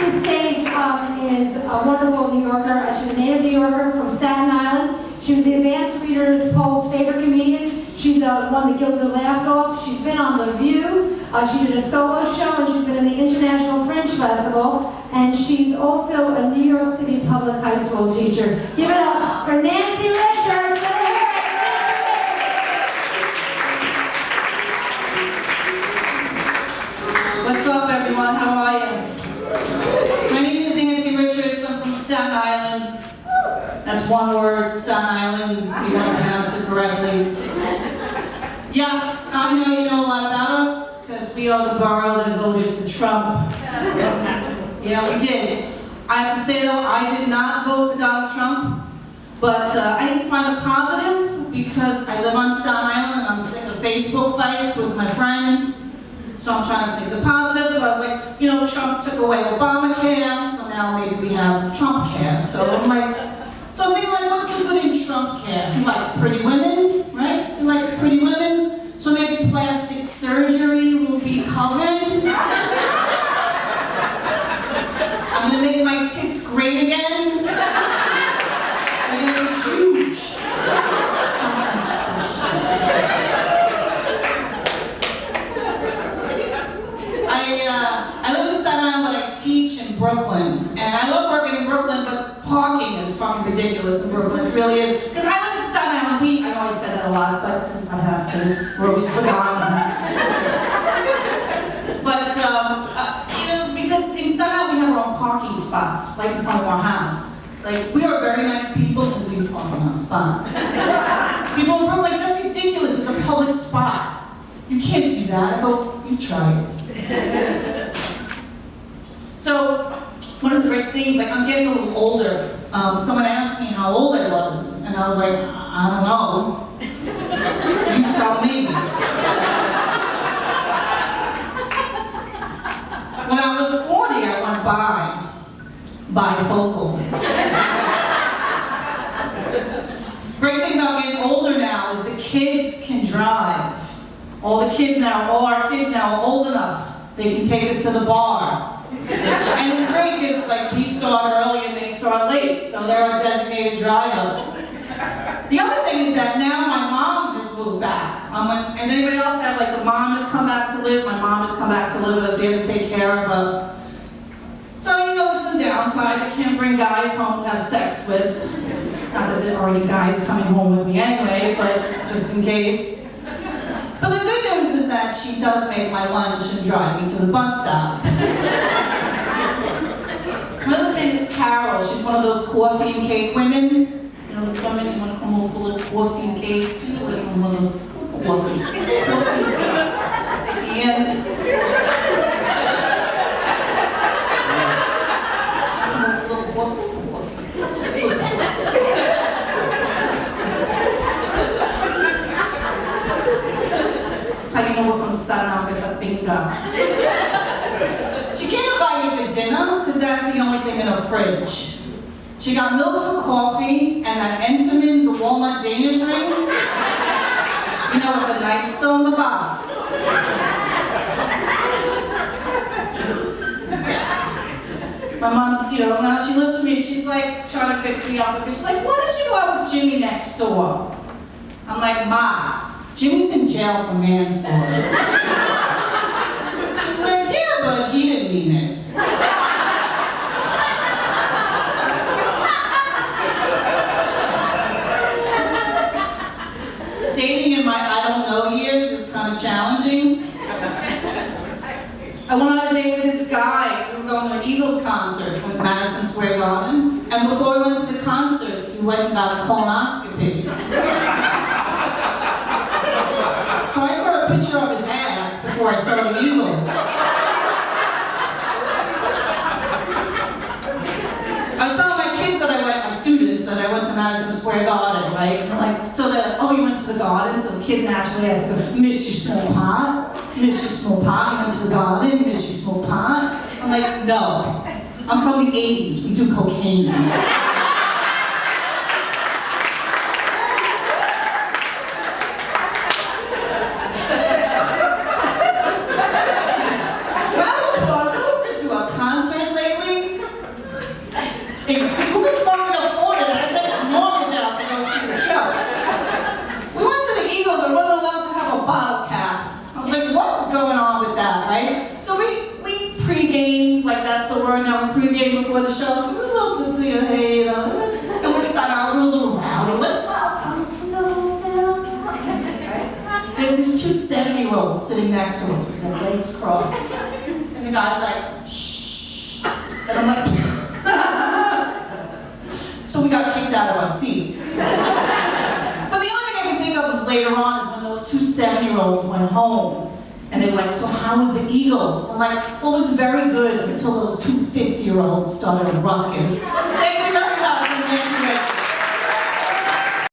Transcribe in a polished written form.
to the stage is a wonderful New Yorker. She's a native New Yorker from Staten Island. She was the Advanced Readers Poll's favorite comedian. She's won the Gilded Laugh Off. She's been on The View. She did a solo show, and she's been in the International Fringe Festival. And she's also a New York City public high school teacher. Give it up for Nanci Richards. What's up, everyone? How are you? My name is Nanci Richards. I'm from Staten Island. That's one word, Staten Island, if you want to pronounce it correctly. Yes, I know you know a lot about us, because we are the borough that voted for Trump. Yeah, we did. I have to say, though, I did not vote for Donald Trump, but I need to find a positive, because I live on Staten Island, and I'm sick of Facebook fights with my friends. So I'm trying to think the positive. I was like, you know, Trump took away Obamacare, so now maybe we have Trumpcare. So I'm thinking like, what's the good in Trumpcare? He likes pretty women, right? He likes pretty women. So maybe plastic surgery will be covered. I'm gonna make my tits great again. They're gonna be huge. Something special. I live in Staten Island, but I teach in Brooklyn. And I love working in Brooklyn, but parking is fucking ridiculous in Brooklyn. It really is. Because I live in Staten Island, I know I said that a lot, but because I have to, we're always forgotten. But, you know, because in Staten Island we have our own parking spots right in front of our house. Like, we are very nice people until you park on our spot. People in Brooklyn, like, that's ridiculous. It's a public spot. You can't do that. I go, you try it. So, one of the great things, like I'm getting a little older. Someone asked me how old I was, and I was like, I don't know. You tell me. When I was 40, I went bifocal. Great thing about getting older now is the kids can drive. All our kids now are old enough. They can take us to the bar. And it's great because like we start early and they start late, so they're our designated driver. The other thing is that now my mom has moved back. Does anybody else have like the mom has come back to live? My mom has come back to live with us. We have to take care of her. So you know there's some downsides. I can't bring guys home to have sex with. Not that there are any guys coming home with me anyway, but just in case. But the good news is that she does make my lunch and drive me to the bus stop. My other's name is Carol. She's one of those coffee and cake women. You know, those women, you want to come over full of coffee and cake. You like one of those coffee and cake. At the ends. Come over a little coffee. That's how you know we're from Staten Island, get the bingo. She can't invite me for dinner, because that's the only thing in her fridge. She got milk for coffee, and that Entenmann's a walnut Danish ring. You know, with the knife still in the box. My mom's, you know, now she lives with me, she's like trying to fix me up, because she's like, why don't you go out with Jimmy next door? I'm like, Ma, Jimmy's in jail for manslaughter. She's like, yeah, but he didn't mean it. Dating in my I don't know years is kind of challenging. I went on a date with this guy. We were going to an Eagles concert at Madison Square Garden. And before we went to the concert, he went and got a colonoscopy. So I saw a picture of his ass before I saw the Eagles. I was telling my kids that my students, that I went to Madison Square Garden, right? And they're like, so they're like, oh, you went to the garden? So the kids naturally ask, miss you smoke pot? Miss you smoke pot? You went to the garden? Miss you smoke pot? I'm like, no. I'm from the 80s. We do cocaine. Round of applause. Who's been to a concert lately? with that, right? So we pre-games, like that's the word now, we pre-game before the show, so we're a little hey, and we start out, we're a little rowdy, like, welcome to the hotel, right? There's these two 70-year-olds sitting next to us with their legs crossed, and the guy's like, shh, and I'm like, so we got kicked out of our seats. But the only thing I can think of is later on is when those two 70-year-olds went home. And they were like, so how was the Eagles? I'm like, well, it was very good until those two 50-year-olds started a ruckus. Thank you